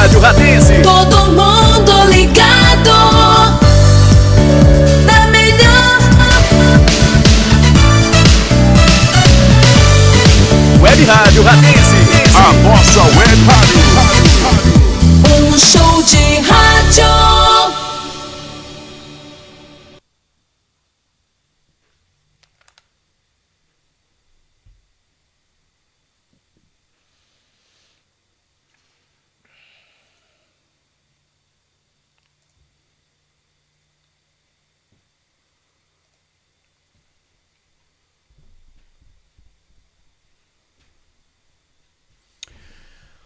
Rádio Ratense. Todo mundo ligado. Na melhor. Web Rádio Ratense. A nossa web rádio. Um show de rádio.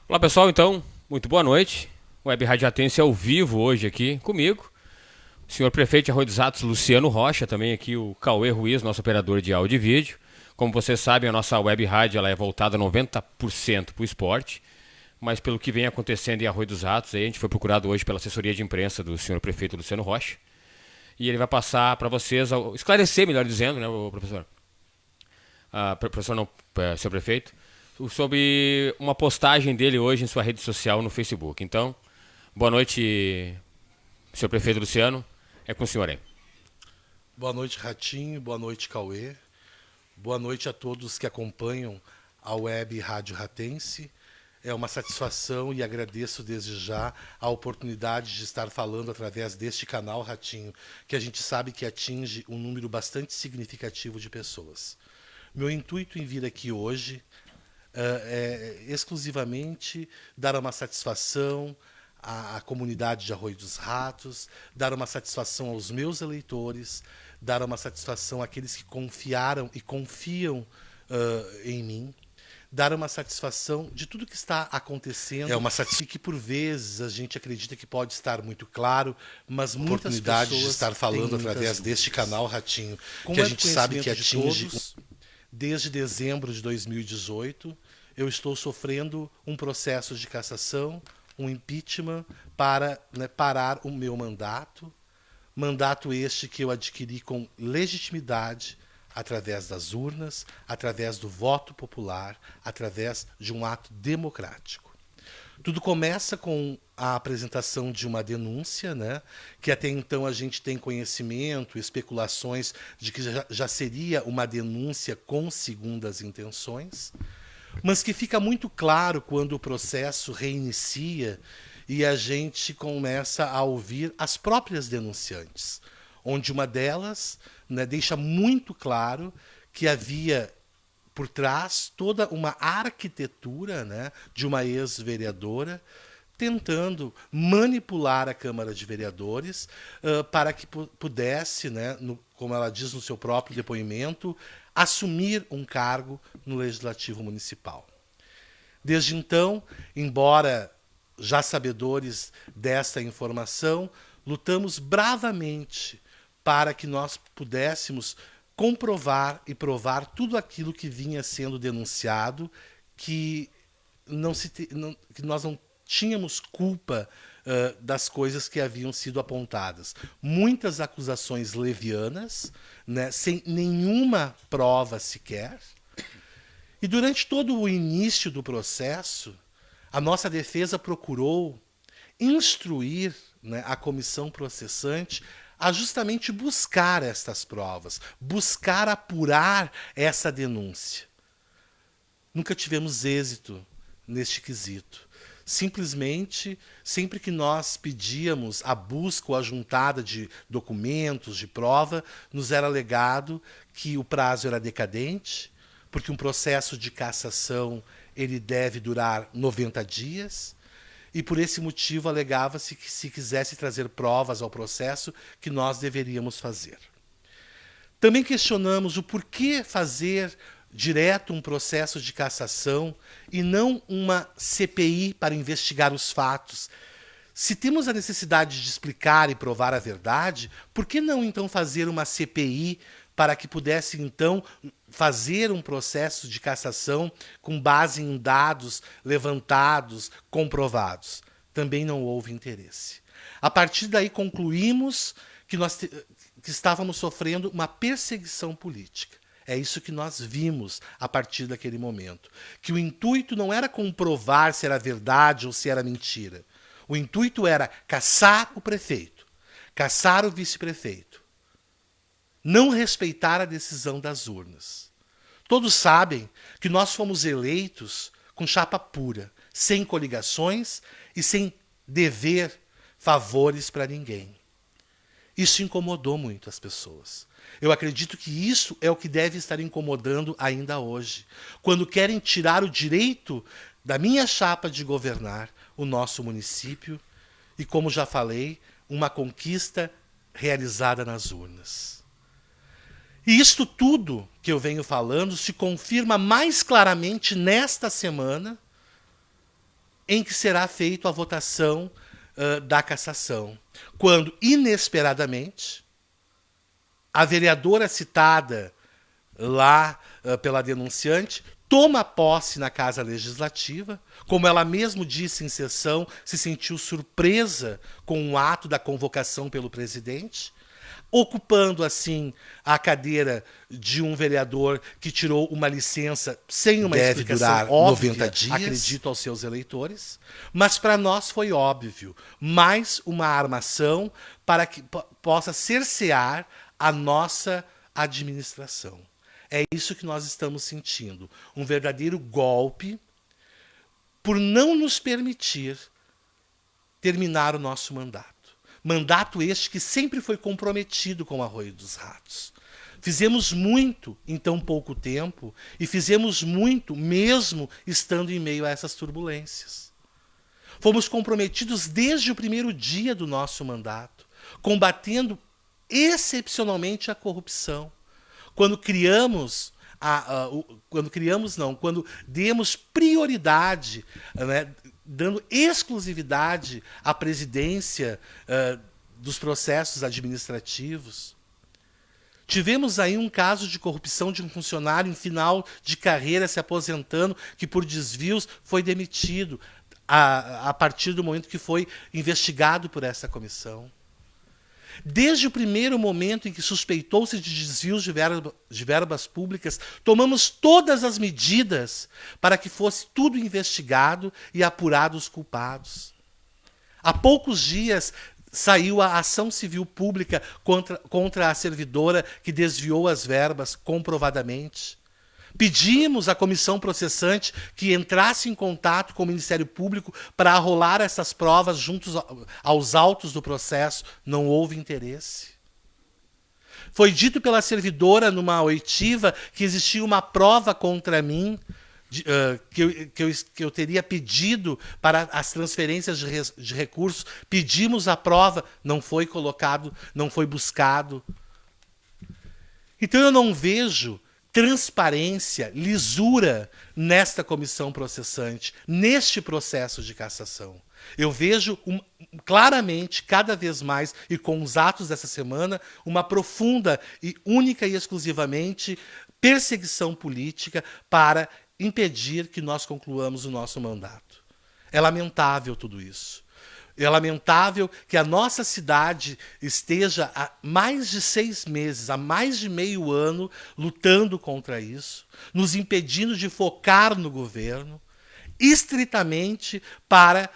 Olá pessoal, então, muito boa noite. Web Rádio Ratense ao vivo hoje aqui comigo. O senhor prefeito de Arroio dos Ratos, Luciano Rocha, também aqui o Cauê Ruiz, nosso operador de áudio e vídeo. Como vocês sabem, a nossa web rádio ela é voltada 90% para o esporte, mas pelo que vem acontecendo em Arroio dos Ratos, aí a gente foi procurado hoje pela assessoria de imprensa do senhor prefeito Luciano Rocha. E ele vai passar para vocês, esclarecer, melhor dizendo, né, professor? Professor não, senhor prefeito. Sobre uma postagem dele hoje em sua rede social no Facebook. Então, boa noite, senhor prefeito Luciano. É com o senhor aí. Boa noite, Ratinho. Boa noite, Cauê. Boa noite a todos que acompanham a Web Rádio Ratense. É uma satisfação e agradeço desde já a oportunidade de estar falando através deste canal, Ratinho, que a gente sabe que atinge um número bastante significativo de pessoas. Meu intuito em vir aqui hoje é exclusivamente dar uma satisfação à comunidade de Arroio dos Ratos, dar uma satisfação aos meus eleitores, dar uma satisfação àqueles que confiaram e confiam em mim, dar uma satisfação de tudo que está acontecendo. É uma satisfação que, por vezes, a gente acredita que pode estar muito claro, mas muitas pessoas de estar falando através deste canal, Ratinho, que a gente sabe que atinge. Desde dezembro de 2018, eu estou sofrendo um processo de cassação, um impeachment para parar o meu mandato. Mandato este que eu adquiri com legitimidade através das urnas, através do voto popular, através de um ato democrático. Tudo começa com a apresentação de uma denúncia, né, que até então a gente tem conhecimento, especulações de que já seria uma denúncia com segundas intenções, mas que fica muito claro quando o processo reinicia e a gente começa a ouvir as próprias denunciantes, onde uma delas, né, deixa muito claro que havia por trás toda uma arquitetura, né, de uma ex-vereadora tentando manipular a Câmara de Vereadores para que pudesse, né, como ela diz no seu próprio depoimento, assumir um cargo no Legislativo Municipal. Desde então, embora já sabedores desta informação, lutamos bravamente para que nós pudéssemos comprovar e provar tudo aquilo que vinha sendo denunciado, que nós não tínhamos culpa das coisas que haviam sido apontadas. Muitas acusações levianas, né, sem nenhuma prova sequer. E durante todo o início do processo, a nossa defesa procurou instruir, né, a comissão processante a justamente buscar estas provas, buscar apurar essa denúncia. Nunca tivemos êxito neste quesito. Simplesmente, sempre que nós pedíamos a busca ou a juntada de documentos, de prova, nos era alegado que o prazo era decadente, porque um processo de cassação ele deve durar 90 dias, e por esse motivo alegava-se que se quisesse trazer provas ao processo, que nós deveríamos fazer. Também questionamos o porquê fazer direto um processo de cassação e não uma CPI para investigar os fatos. Se temos a necessidade de explicar e provar a verdade, por que não então fazer uma CPI para que pudesse então fazer um processo de cassação com base em dados levantados, comprovados? Também não houve interesse. A partir daí concluímos que que estávamos sofrendo uma perseguição política. É isso que nós vimos a partir daquele momento. Que o intuito não era comprovar se era verdade ou se era mentira. O intuito era caçar o prefeito, caçar o vice-prefeito, não respeitar a decisão das urnas. Todos sabem que nós fomos eleitos com chapa pura, sem coligações e sem dever favores para ninguém. Isso incomodou muito as pessoas. Eu acredito que isso é o que deve estar incomodando ainda hoje, quando querem tirar o direito da minha chapa de governar o nosso município e, como já falei, uma conquista realizada nas urnas. E isto tudo que eu venho falando se confirma mais claramente nesta semana em que será feita a votação da cassação, quando, inesperadamente, a vereadora citada lá pela denunciante toma posse na Casa Legislativa. Como ela mesmo disse em sessão, se sentiu surpresa com o ato da convocação pelo presidente, ocupando assim a cadeira de um vereador que tirou uma licença sem uma explicação durar óbvia, 90 dias. acredito aos seus eleitores, mas para nós foi óbvio, mais uma armação para que possa cercear a nossa administração. É isso que nós estamos sentindo, um verdadeiro golpe por não nos permitir terminar o nosso mandato. Mandato este que sempre foi comprometido com o Arroio dos Ratos. Fizemos muito em tão pouco tempo e fizemos muito mesmo estando em meio a essas turbulências. Fomos comprometidos desde o primeiro dia do nosso mandato, combatendo excepcionalmente a corrupção. Quando demos prioridade, né, dando exclusividade à presidência dos processos administrativos. Tivemos aí um caso de corrupção de um funcionário em final de carreira se aposentando, que por desvios foi demitido a partir do momento que foi investigado por essa comissão. Desde o primeiro momento em que suspeitou-se de desvios de verbas públicas, tomamos todas as medidas para que fosse tudo investigado e apurado os culpados. Há poucos dias saiu a ação civil pública contra a servidora que desviou as verbas comprovadamente. Pedimos à comissão processante que entrasse em contato com o Ministério Público para arrolar essas provas juntos aos autos do processo. Não houve interesse. Foi dito pela servidora numa oitiva que existia uma prova contra mim, que eu teria pedido para as transferências de recursos. Pedimos a prova, não foi colocado, não foi buscado. Então eu não vejo transparência, lisura nesta comissão processante, neste processo de cassação. Eu vejo claramente, cada vez mais, e com os atos dessa semana, uma profunda e única e exclusivamente perseguição política para impedir que nós concluamos o nosso mandato. É lamentável tudo isso. É lamentável que a nossa cidade esteja há mais de 6 meses, há mais de meio ano, lutando contra isso, nos impedindo de focar no governo, estritamente para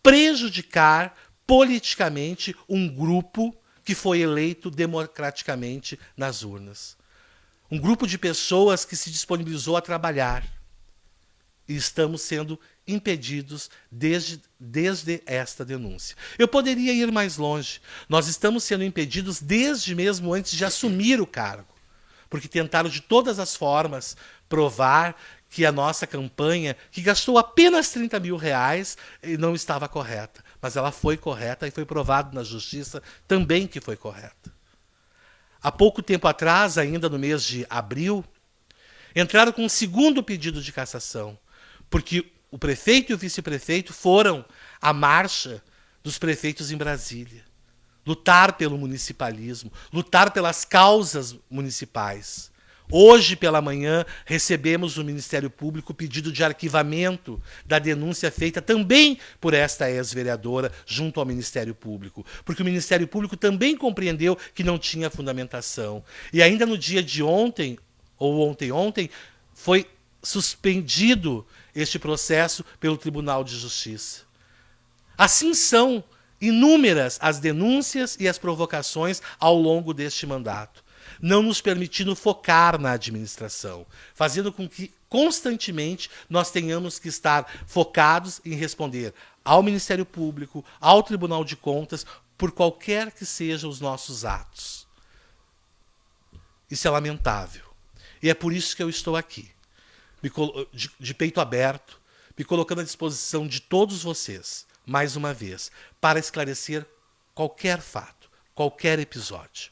prejudicar politicamente um grupo que foi eleito democraticamente nas urnas. Um grupo de pessoas que se disponibilizou a trabalhar. E estamos sendo impedidos desde esta denúncia. Eu poderia ir mais longe. Nós estamos sendo impedidos desde mesmo antes de assumir o cargo, porque tentaram de todas as formas provar que a nossa campanha, que gastou apenas 30 mil reais, não estava correta. Mas ela foi correta e foi provado na justiça também que foi correta. Há pouco tempo atrás, ainda no mês de abril, entraram com um segundo pedido de cassação, porque o prefeito e o vice-prefeito foram à marcha dos prefeitos em Brasília. Lutar pelo municipalismo, lutar pelas causas municipais. Hoje, pela manhã, recebemos do Ministério Público o pedido de arquivamento da denúncia feita também por esta ex-vereadora junto ao Ministério Público, porque o Ministério Público também compreendeu que não tinha fundamentação. E ainda no dia de ontem, ou ontem, foi suspendido este processo pelo Tribunal de Justiça. Assim são inúmeras as denúncias e as provocações ao longo deste mandato, não nos permitindo focar na administração, fazendo com que constantemente nós tenhamos que estar focados em responder ao Ministério Público, ao Tribunal de Contas, por qualquer que sejam os nossos atos. Isso é lamentável. E é por isso que eu estou aqui, de peito aberto, me colocando à disposição de todos vocês, mais uma vez, para esclarecer qualquer fato, qualquer episódio.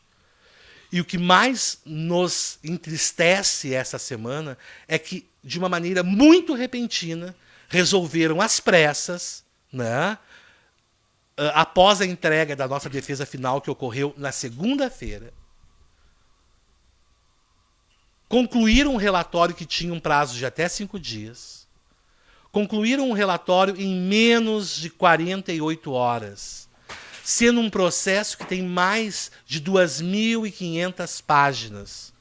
E o que mais nos entristece essa semana é que, de uma maneira muito repentina, resolveram às pressas, né, após a entrega da nossa defesa final, que ocorreu na segunda-feira, concluíram um relatório que tinha um prazo de até 5 dias, concluíram um relatório em menos de 48 horas, sendo um processo que tem mais de 2.500 páginas.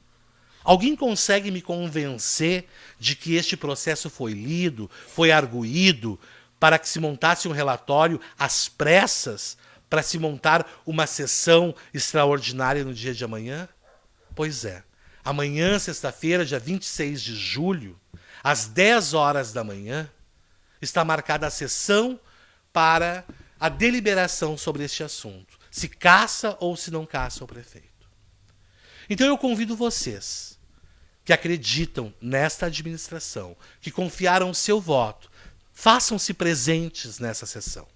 Alguém consegue me convencer de que este processo foi lido, foi arguído, para que se montasse um relatório às pressas, para se montar uma sessão extraordinária no dia de amanhã? Pois é. Amanhã, sexta-feira, dia 26 de julho, às 10 horas da manhã, está marcada a sessão para a deliberação sobre este assunto. Se caça ou se não caça o prefeito. Então eu convido vocês, que acreditam nesta administração, que confiaram o seu voto, façam-se presentes nessa sessão.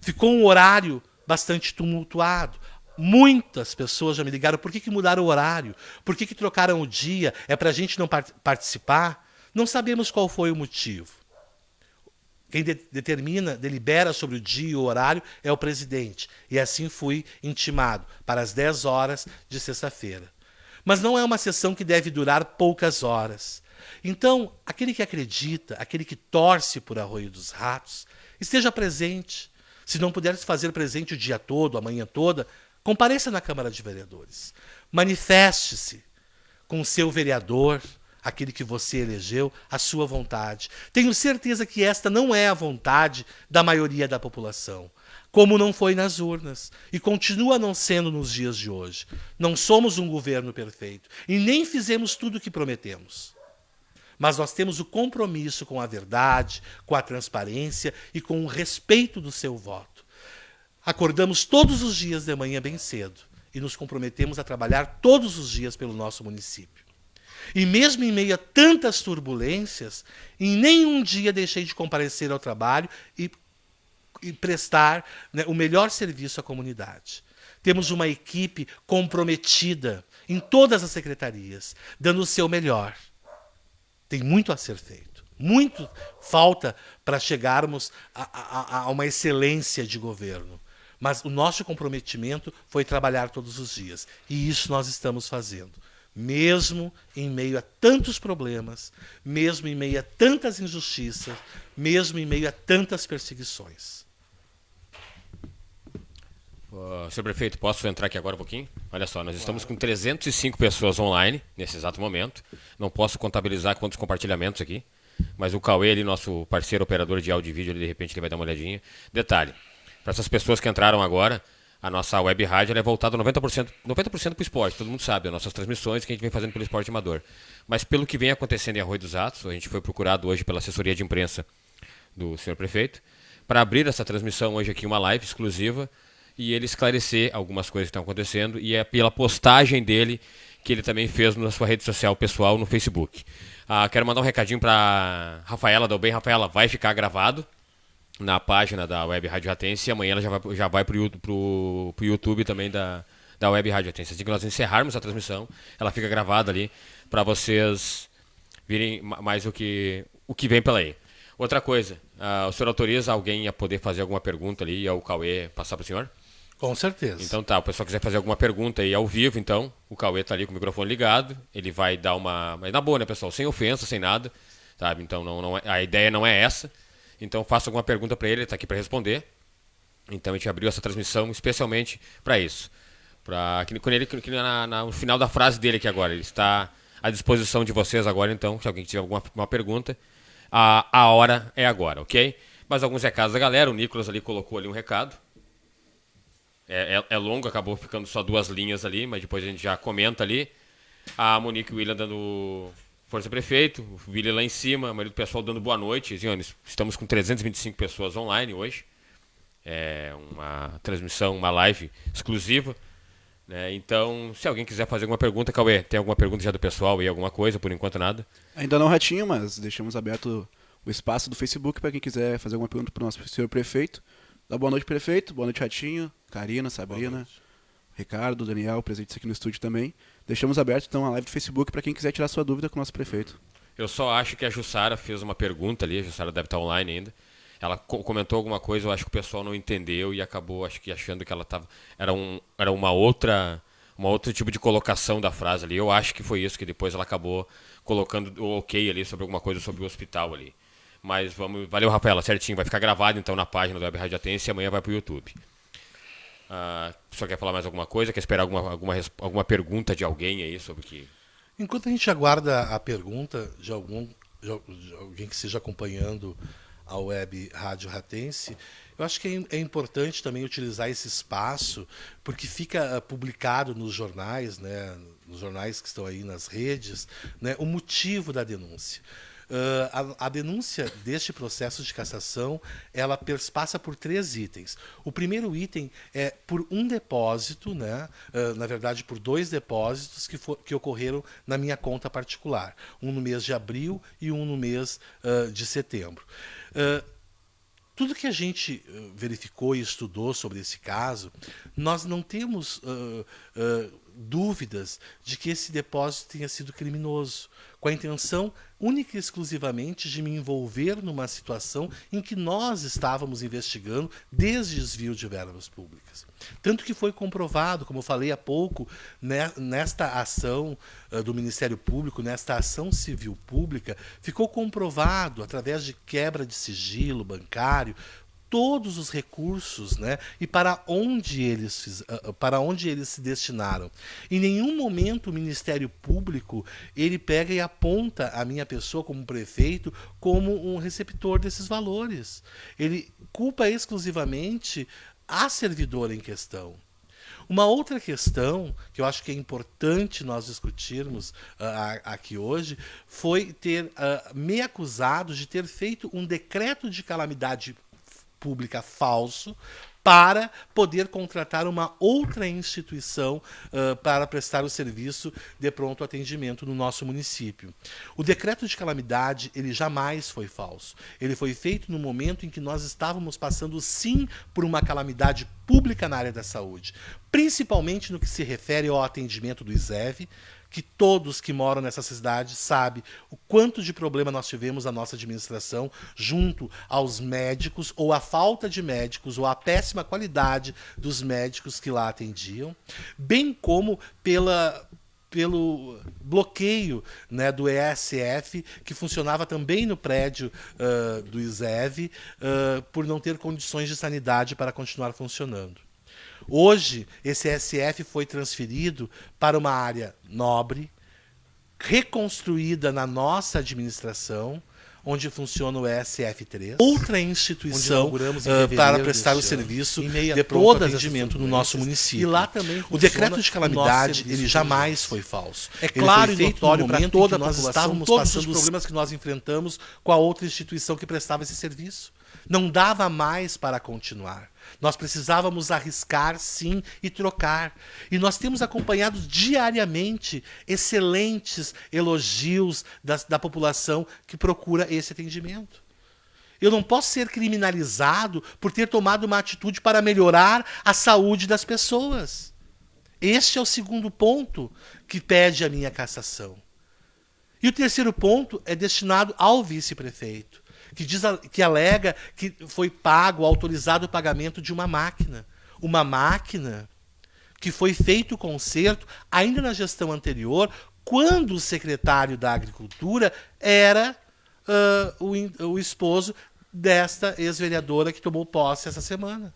Ficou um horário bastante tumultuado. Muitas pessoas já me ligaram, por que mudaram o horário? Por que trocaram o dia? É para a gente não participar? Não sabemos qual foi o motivo. Quem delibera sobre o dia e o horário é o presidente. E assim fui intimado para as 10 horas de sexta-feira. Mas não é uma sessão que deve durar poucas horas. Então, aquele que acredita, aquele que torce por Arroio dos Ratos, esteja presente. Se não puder se fazer presente o dia todo, a manhã toda, compareça na Câmara de Vereadores. Manifeste-se com o seu vereador, aquele que você elegeu, a sua vontade. Tenho certeza que esta não é a vontade da maioria da população, como não foi nas urnas, e continua não sendo nos dias de hoje. Não somos um governo perfeito, e nem fizemos tudo o que prometemos. Mas nós temos o compromisso com a verdade, com a transparência e com o respeito do seu voto. Acordamos todos os dias de manhã bem cedo e nos comprometemos a trabalhar todos os dias pelo nosso município. E mesmo em meio a tantas turbulências, em nenhum dia deixei de comparecer ao trabalho e prestar, né, o melhor serviço à comunidade. Temos uma equipe comprometida em todas as secretarias, dando o seu melhor. Tem muito a ser feito. Muito falta para chegarmos a uma excelência de governo. Mas o nosso comprometimento foi trabalhar todos os dias. E isso nós estamos fazendo. Mesmo em meio a tantos problemas, mesmo em meio a tantas injustiças, mesmo em meio a tantas perseguições. Senhor prefeito, posso entrar aqui agora um pouquinho? Olha só, nós estamos com 305 pessoas online nesse exato momento. Não posso contabilizar quantos compartilhamentos aqui, mas o Cauê, ali, nosso parceiro operador de áudio e vídeo, ele, de repente ele vai dar uma olhadinha. Detalhe, para essas pessoas que entraram agora, a nossa web rádio ela é voltada 90% para o esporte, todo mundo sabe, as nossas transmissões que a gente vem fazendo pelo esporte amador. Mas pelo que vem acontecendo em Arroio dos Ratos, a gente foi procurado hoje pela assessoria de imprensa do senhor prefeito, para abrir essa transmissão hoje aqui, uma live exclusiva, e ele esclarecer algumas coisas que estão acontecendo, e é pela postagem dele que ele também fez na sua rede social pessoal no Facebook. Quero mandar um recadinho para Rafaela Dalben. Rafaela, vai ficar gravado na página da Web Rádio Ratense, e amanhã ela já vai pro YouTube também da Web Rádio Ratense. Assim que nós encerrarmos a transmissão, ela fica gravada ali para vocês virem mais o que vem pela aí. Outra coisa, o senhor autoriza alguém a poder fazer alguma pergunta ali e ao Cauê passar para o senhor? Com certeza. Então tá, o pessoal quiser fazer alguma pergunta aí ao vivo, então, o Cauê tá ali com o microfone ligado, ele vai dar uma... Mas na boa, né, pessoal? Sem ofensa, sem nada, sabe? Então a ideia não é essa. Então faça alguma pergunta para ele tá aqui para responder. Então a gente abriu essa transmissão especialmente para isso. No final da frase dele aqui agora, ele está à disposição de vocês agora, então, se alguém tiver alguma pergunta, a hora é agora, ok? Mas alguns recados da galera, o Nicolas ali colocou ali um recado. É longo, acabou ficando só 2 linhas ali, mas depois a gente já comenta ali. A Monique e o William dando força prefeito, o William lá em cima, a maioria do pessoal dando boa noite. Estamos com 325 pessoas online hoje. É uma transmissão, uma live exclusiva. Né? Então, se alguém quiser fazer alguma pergunta, Cauê, tem alguma pergunta já do pessoal aí, alguma coisa? Por enquanto nada. Ainda não, Ratinho, mas deixamos aberto o espaço do Facebook para quem quiser fazer alguma pergunta para o nosso senhor prefeito. Dá boa noite, prefeito. Boa noite, Ratinho. Karina, Sabrina, Ricardo, Daniel, presentes aqui no estúdio também. Deixamos aberto então a live do Facebook para quem quiser tirar sua dúvida com o nosso prefeito. Eu só acho que a Jussara fez uma pergunta ali, a Jussara deve estar online ainda. Ela comentou alguma coisa, eu acho que o pessoal não entendeu e acabou achando que ela estava era uma outro tipo de colocação da frase ali. Eu acho que foi isso, que depois ela acabou colocando o ok ali sobre alguma coisa sobre o hospital ali. Mas valeu, Rafaela, certinho, vai ficar gravado então na página do Web Rádio Atense e amanhã vai para o YouTube. Só quer falar mais alguma coisa? Quer esperar alguma pergunta de alguém aí sobre o que... Enquanto a gente aguarda a pergunta de alguém que esteja acompanhando a Web Rádio Ratense, eu acho que é importante também utilizar esse espaço, porque fica publicado nos jornais, né, nos jornais que estão aí nas redes, né, o motivo da denúncia. A denúncia deste processo de cassação, ela passa por 3 itens. O primeiro item é por um depósito, né? Na verdade por 2 depósitos que ocorreram na minha conta particular. Um no mês de abril e um no mês de setembro. Tudo que a gente verificou e estudou sobre esse caso, nós não temos dúvidas de que esse depósito tenha sido criminoso, com a intenção única e exclusivamente de me envolver numa situação em que nós estávamos investigando desvio de verbas públicas. Tanto que foi comprovado, como eu falei há pouco, nesta ação do Ministério Público, nesta ação civil pública, ficou comprovado, através de quebra de sigilo bancário, todos os recursos, né, e para onde eles se destinaram. Em nenhum momento o Ministério Público ele pega e aponta a minha pessoa como prefeito como um receptor desses valores. Ele culpa exclusivamente a servidora em questão. Uma outra questão que eu acho que é importante nós discutirmos aqui hoje foi ter me acusado de ter feito um decreto de calamidade pública falso para poder contratar uma outra instituição para prestar o serviço de pronto atendimento no nosso município. O decreto de calamidade, ele jamais foi falso. Ele foi feito no momento em que nós estávamos passando, sim, por uma calamidade pública na área da saúde, principalmente no que se refere ao atendimento do ISEV, que todos que moram nessa cidade sabem o quanto de problema nós tivemos na nossa administração junto aos médicos, ou a falta de médicos, ou a péssima qualidade dos médicos que lá atendiam, bem como pelo bloqueio, né, do ESF, que funcionava também no prédio do ISEV, por não ter condições de sanidade para continuar funcionando. Hoje, esse ESF foi transferido para uma área nobre, reconstruída na nossa administração, onde funciona o ESF3, outra instituição para prestar o serviço de pronto atendimento no nosso município. E lá também o decreto de calamidade, ele jamais foi falso. É claro e notório para toda a população, estávamos passando os problemas que nós enfrentamos com a outra instituição que prestava esse serviço. Não dava mais para continuar. Nós precisávamos arriscar, sim, e trocar. E nós temos acompanhado diariamente excelentes elogios da população que procura esse atendimento. Eu não posso ser criminalizado por ter tomado uma atitude para melhorar a saúde das pessoas. Este é o segundo ponto que pede a minha cassação. E o terceiro ponto é destinado ao vice-prefeito, que alega que foi autorizado o pagamento de uma máquina. Uma máquina que foi feito o conserto ainda na gestão anterior, quando o secretário da Agricultura era o esposo desta ex-vereadora que tomou posse essa semana.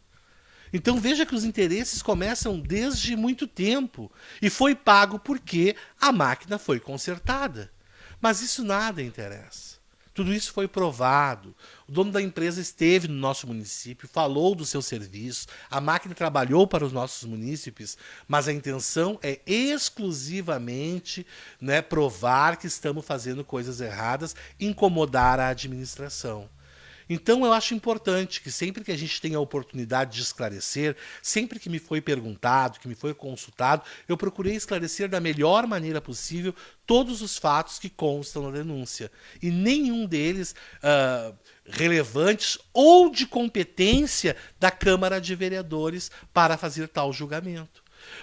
Então veja que os interesses começam desde muito tempo. E foi pago porque a máquina foi consertada. Mas isso nada interessa. Tudo isso foi provado. O dono da empresa esteve no nosso município, falou do seu serviço, a máquina trabalhou para os nossos munícipes, mas a intenção é exclusivamente, né, provar que estamos fazendo coisas erradas, incomodar a administração. Então eu acho importante que sempre que a gente tenha a oportunidade de esclarecer, sempre que me foi perguntado, que me foi consultado, eu procurei esclarecer da melhor maneira possível todos os fatos que constam na denúncia. E nenhum deles relevantes ou de competência da Câmara de Vereadores para fazer tal julgamento.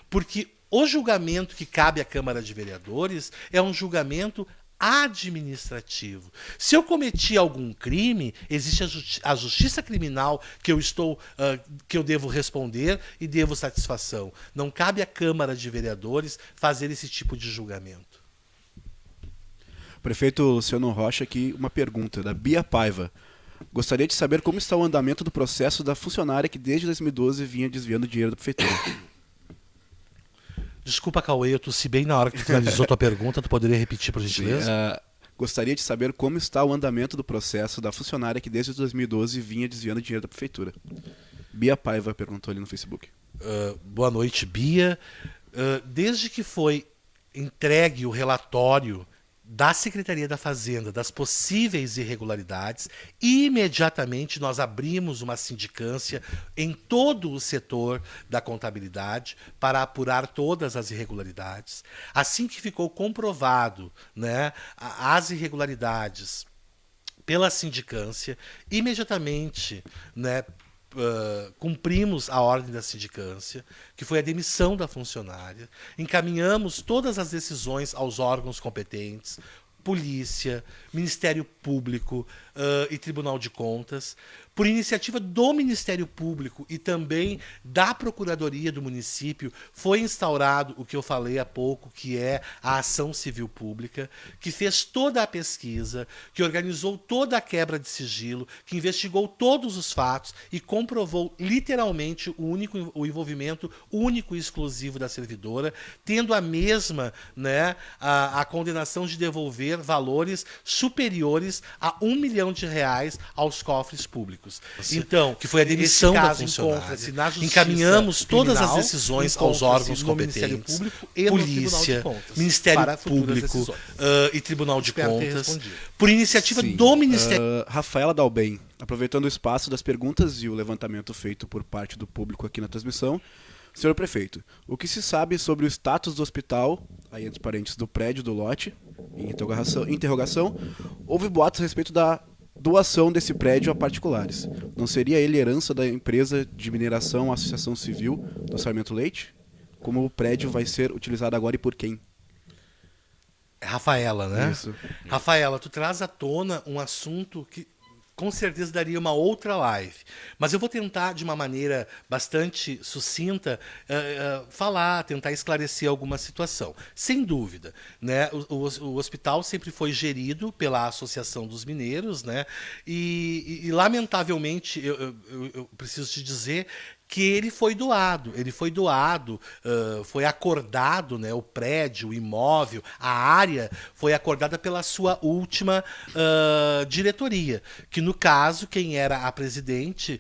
Porque o julgamento que cabe à Câmara de Vereadores é um julgamento administrativo. Se eu cometi algum crime, existe a justiça criminal que eu devo responder e devo satisfação. Não cabe à Câmara de Vereadores fazer esse tipo de julgamento. Prefeito Luciano Rocha, aqui uma pergunta da Bia Paiva. Gostaria de saber como está o andamento do processo da funcionária que desde 2012 vinha desviando dinheiro da prefeitura. Desculpa, Cauê, eu tossi bem na hora que tu finalizou tua pergunta. Tu poderia repetir, por gentileza? Gostaria de saber como está o andamento do processo da funcionária que desde 2012 vinha desviando dinheiro da prefeitura. Bia Paiva perguntou ali no Facebook. Boa noite, Bia. Desde que foi entregue o relatório da Secretaria da Fazenda das possíveis irregularidades, imediatamente nós abrimos uma sindicância em todo o setor da contabilidade para apurar todas as irregularidades. Assim que ficou comprovado, né, as irregularidades pela sindicância, imediatamente, né, cumprimos a ordem da sindicância, que foi a demissão da funcionária, encaminhamos todas as decisões aos órgãos competentes, Polícia, Ministério Público e Tribunal de Contas. Por iniciativa do Ministério Público e também da Procuradoria do município, foi instaurado o que eu falei há pouco, que é a ação civil pública, que fez toda a pesquisa, que organizou toda a quebra de sigilo, que investigou todos os fatos e comprovou literalmente o envolvimento único e exclusivo da servidora, tendo a mesma, né, a condenação de devolver valores superiores a R$ 1 milhão aos cofres públicos. Então, que foi a demissão da funcionária. Encaminhamos todas as decisões aos órgãos competentes, Polícia, Ministério Público e Tribunal de Contas, por iniciativa do Ministério. Rafaela Dalben, aproveitando o espaço das perguntas e o levantamento feito por parte do público aqui na transmissão, senhor prefeito, o que se sabe sobre o status do hospital, aí entre parênteses, do prédio do lote, em interrogação, houve boatos a respeito da doação desse prédio a particulares. Não seria ele herança da empresa de mineração Associação Civil do Sarmento Leite? Como o prédio vai ser utilizado agora e por quem? Rafaela, né? Isso. Rafaela, tu traz à tona um assunto que com certeza daria uma outra live. Mas eu vou tentar, de uma maneira bastante sucinta, tentar esclarecer alguma situação. Sem dúvida, né? O hospital sempre foi gerido pela Associação dos Mineiros, né? E lamentavelmente, eu preciso te dizer que ele foi doado, foi acordado, né, o prédio, o imóvel, a área foi acordada pela sua última diretoria, que no caso, quem era a presidente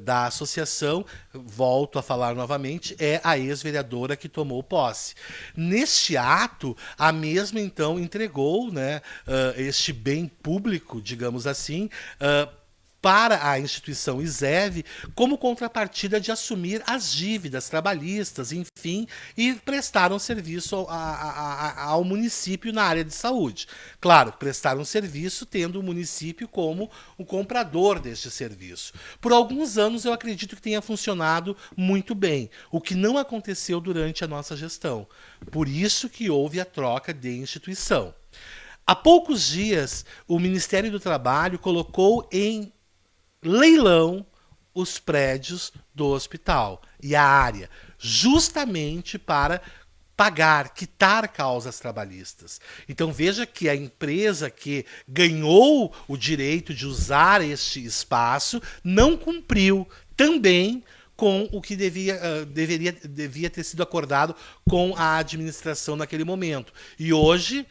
da associação, volto a falar novamente, é a ex-vereadora que tomou posse. Neste ato, a mesma então entregou, né, este bem público, digamos assim, para a instituição ISEV como contrapartida de assumir as dívidas trabalhistas, enfim, e prestaram serviço ao município na área de saúde. Claro, prestaram serviço tendo o município como o comprador deste serviço. Por alguns anos eu acredito que tenha funcionado muito bem, o que não aconteceu durante a nossa gestão. Por isso que houve a troca de instituição. Há poucos dias, o Ministério do Trabalho colocou em leilão os prédios do hospital e a área, justamente para quitar causas trabalhistas. Então veja que a empresa que ganhou o direito de usar este espaço não cumpriu também com o que devia ter sido acordado com a administração naquele momento. E hoje,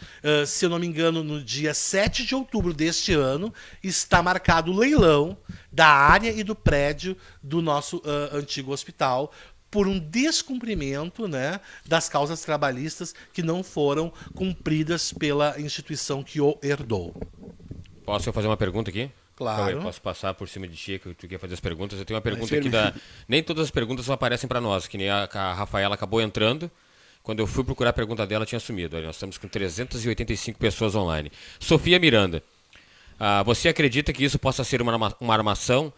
se eu não me engano, no dia 7 de outubro deste ano, está marcado o leilão da área e do prédio do nosso antigo hospital, por um descumprimento, né, das causas trabalhistas que não foram cumpridas pela instituição que o herdou. Posso eu fazer uma pergunta aqui? Claro. Então, eu posso passar por cima de ti, que tu quer fazer as perguntas. Eu tenho uma pergunta aqui da... Nem todas as perguntas aparecem para nós, que nem a Rafaela acabou entrando. Quando eu fui procurar a pergunta dela, tinha sumido. Olha, nós estamos com 385 pessoas online. Sofia Miranda, você acredita que isso possa ser uma armação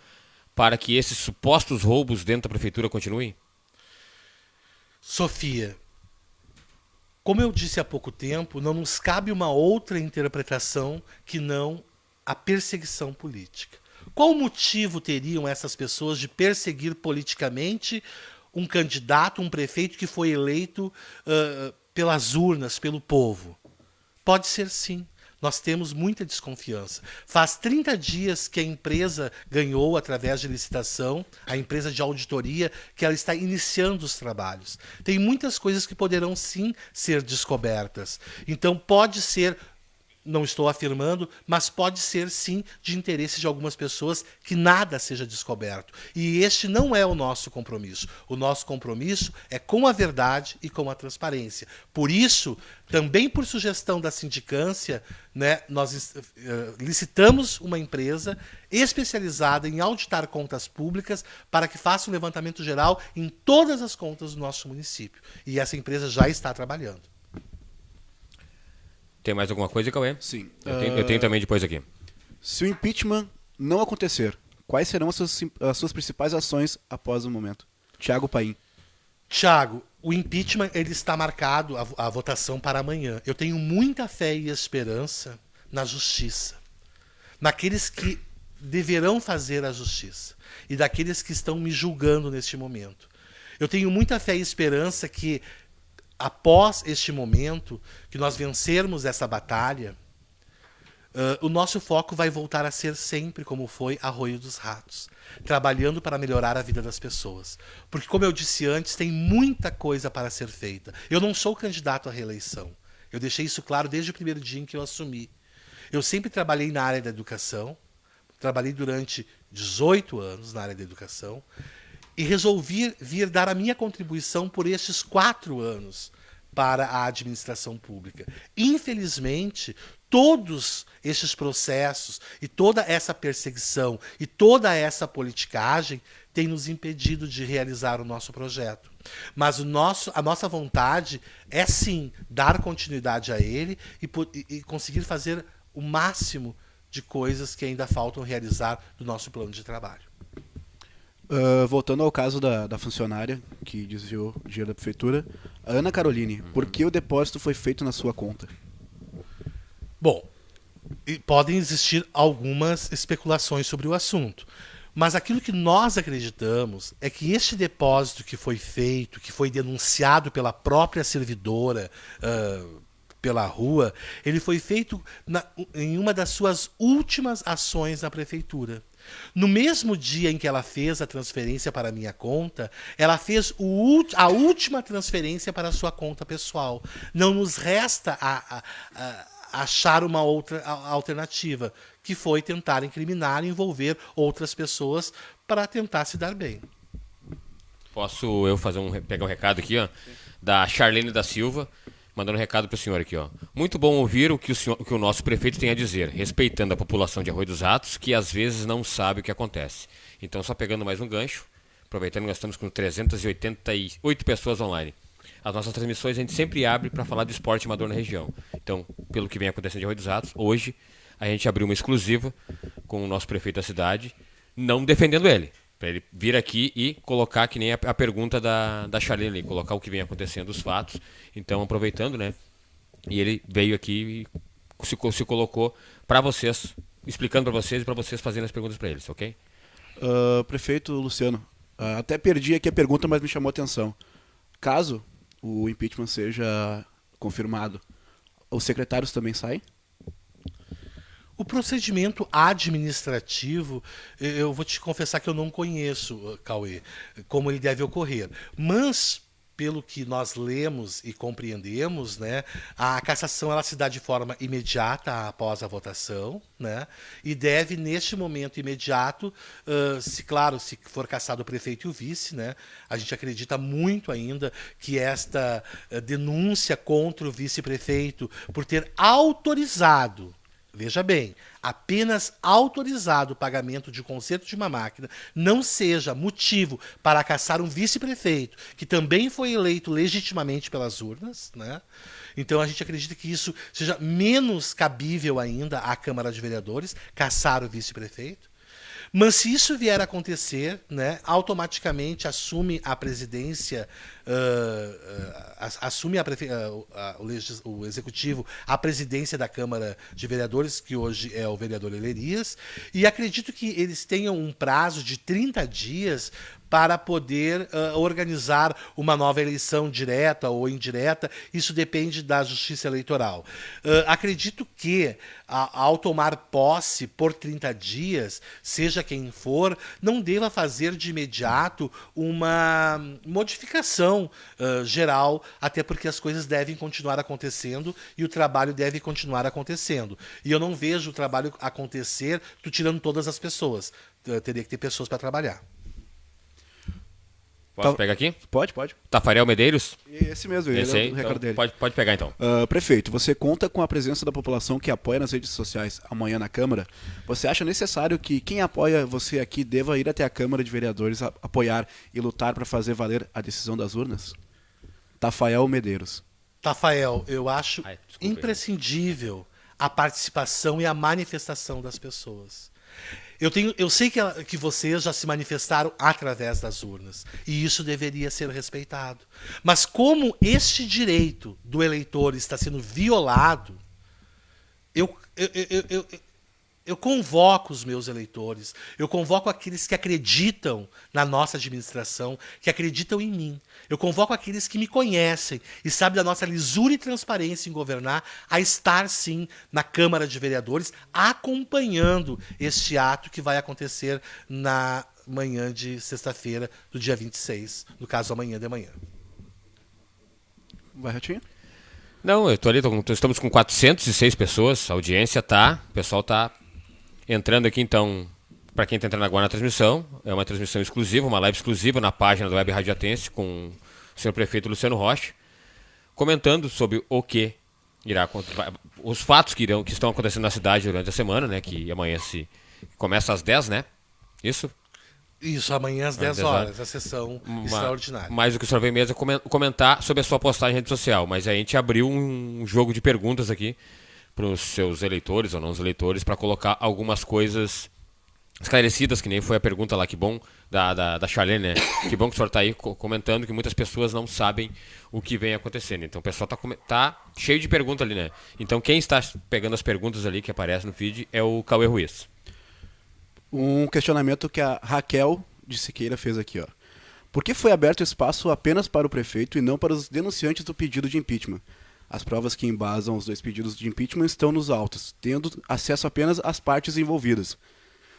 para que esses supostos roubos dentro da prefeitura continuem? Sofia, como eu disse há pouco tempo, não nos cabe uma outra interpretação que não a perseguição política. Qual motivo teriam essas pessoas de perseguir politicamente um candidato, um prefeito que foi eleito pelas urnas, pelo povo? Pode ser sim. Nós temos muita desconfiança. Faz 30 dias que a empresa ganhou, através de licitação, a empresa de auditoria, que ela está iniciando os trabalhos. Tem muitas coisas que poderão sim ser descobertas. Então pode ser, não estou afirmando, mas pode ser sim de interesse de algumas pessoas que nada seja descoberto. E este não é o nosso compromisso. O nosso compromisso é com a verdade e com a transparência. Por isso, também por sugestão da sindicância, né, nós licitamos uma empresa especializada em auditar contas públicas para que faça um levantamento geral em todas as contas do nosso município. E essa empresa já está trabalhando. Tem mais alguma coisa, Cauê? Sim. Eu tenho também depois aqui. Se o impeachment não acontecer, quais serão as suas principais ações após o momento? Thiago Paim. Tiago, o impeachment ele está marcado, a votação para amanhã. Eu tenho muita fé e esperança na justiça. Naqueles que deverão fazer a justiça. E daqueles que estão me julgando neste momento. Eu tenho muita fé e esperança que, após este momento, que nós vencermos essa batalha, o nosso foco vai voltar a ser sempre como foi Arroio dos Ratos, trabalhando para melhorar a vida das pessoas. Porque, como eu disse antes, tem muita coisa para ser feita. Eu não sou candidato à reeleição. Eu deixei isso claro desde o primeiro dia em que eu assumi. Eu sempre trabalhei na área da educação, trabalhei durante 18 anos na área da educação, e resolvi vir dar a minha contribuição por estes 4 anos para a administração pública. Infelizmente, todos estes processos e toda essa perseguição e toda essa politicagem tem nos impedido de realizar o nosso projeto. Mas a nossa vontade é sim dar continuidade a ele e conseguir fazer o máximo de coisas que ainda faltam realizar do nosso plano de trabalho. Voltando ao caso da funcionária que desviou dinheiro da prefeitura, a Ana Caroline, por que o depósito foi feito na sua conta? Bom, podem existir algumas especulações sobre o assunto, mas aquilo que nós acreditamos é que este depósito que foi feito, que foi denunciado pela própria servidora pela rua, ele foi feito em uma das suas últimas ações na prefeitura. No mesmo dia em que ela fez a transferência para a minha conta, ela fez a última transferência para a sua conta pessoal. Não nos resta achar uma outra alternativa, que foi tentar incriminar e envolver outras pessoas para tentar se dar bem. Posso eu pegar um recado aqui, ó, da Charlene da Silva, mandando um recado para o senhor aqui, ó. Muito bom ouvir o que o nosso prefeito tem a dizer, respeitando a população de Arroio dos Ratos, que às vezes não sabe o que acontece. Então, só pegando mais um gancho, aproveitando que nós estamos com 388 pessoas online. As nossas transmissões a gente sempre abre para falar de esporte amador na região. Então, pelo que vem acontecendo em Arroio dos Ratos, hoje a gente abriu uma exclusiva com o nosso prefeito da cidade, não defendendo ele, para ele vir aqui e colocar, que nem a pergunta da Charlene, colocar o que vem acontecendo, os fatos. Então, aproveitando, né? E ele veio aqui e se colocou para vocês, explicando para vocês e para vocês fazendo as perguntas para eles, ok? Prefeito Luciano, até perdi aqui a pergunta, mas me chamou a atenção. Caso o impeachment seja confirmado, os secretários também saem? O procedimento administrativo, eu vou te confessar que eu não conheço, Cauê, como ele deve ocorrer. Mas, pelo que nós lemos e compreendemos, né, a cassação ela se dá de forma imediata após a votação, né, e deve, neste momento imediato, se for cassado o prefeito e o vice, né, a gente acredita muito ainda que esta denúncia contra o vice-prefeito por ter autorizado, veja bem, apenas autorizado o pagamento de conserto de uma máquina não seja motivo para cassar um vice-prefeito, que também foi eleito legitimamente pelas urnas, né? Então a gente acredita que isso seja menos cabível ainda à Câmara de Vereadores, cassar o vice-prefeito. Mas se isso vier a acontecer, né, automaticamente assume a presidência, o executivo, a presidência da Câmara de Vereadores, que hoje é o vereador Elerias, e acredito que eles tenham um prazo de 30 dias para poder organizar uma nova eleição direta ou indireta. Isso depende da Justiça Eleitoral. Acredito que, ao tomar posse por 30 dias, seja quem for, não deva fazer de imediato uma modificação geral, até porque as coisas devem continuar acontecendo e o trabalho deve continuar acontecendo. E eu não vejo o trabalho acontecer tirando todas as pessoas. Teria que ter pessoas para trabalhar. Posso pegar aqui? Pode. Tafarel Medeiros? Esse mesmo, Esse ele aí? é o recado Então, dele. pode pegar então. Prefeito, você conta com a presença da população que apoia nas redes sociais amanhã na Câmara. Você acha necessário que quem apoia você aqui deva ir até a Câmara de Vereadores apoiar e lutar para fazer valer a decisão das urnas? Tafarel Medeiros. Tafarel, eu acho Desculpa aí. imprescindível a participação e a manifestação das pessoas. Eu sei que vocês já se manifestaram através das urnas, e isso deveria ser respeitado. Mas como este direito do eleitor está sendo violado, eu convoco os meus eleitores, eu convoco aqueles que acreditam na nossa administração, que acreditam em mim. Eu convoco aqueles que me conhecem e sabem da nossa lisura e transparência em governar, a estar, sim, na Câmara de Vereadores, acompanhando este ato que vai acontecer na manhã de sexta-feira, do dia 26, no caso, amanhã de manhã. Vai, Ratinho? Não, eu tô ali, estamos com 406 pessoas, a audiência tá, o pessoal tá entrando aqui, então, para quem está entrando agora na transmissão, é uma transmissão exclusiva, uma live exclusiva na página do Web Radiatense com o senhor prefeito Luciano Rocha, comentando sobre o que irá acontecer, os fatos que estão acontecendo na cidade durante a semana, né, que amanhã começa às 10, né? Isso? Isso, amanhã às 10 horas, a sessão extraordinária. Mais do que o senhor veio mesmo é comentar sobre a sua postagem em rede social, mas a gente abriu um jogo de perguntas aqui para os seus eleitores ou não os eleitores, para colocar algumas coisas esclarecidas, que nem foi a pergunta lá, que bom, da Charlene, né? Que bom que o senhor está aí comentando que muitas pessoas não sabem o que vem acontecendo. Então o pessoal tá cheio de perguntas ali, né? Então quem está pegando as perguntas ali que aparecem no feed é o Cauê Ruiz. Um questionamento que a Raquel de Siqueira fez aqui, ó. Por que foi aberto espaço apenas para o prefeito e não para os denunciantes do pedido de impeachment? As provas que embasam os dois pedidos de impeachment estão nos autos, tendo acesso apenas às partes envolvidas.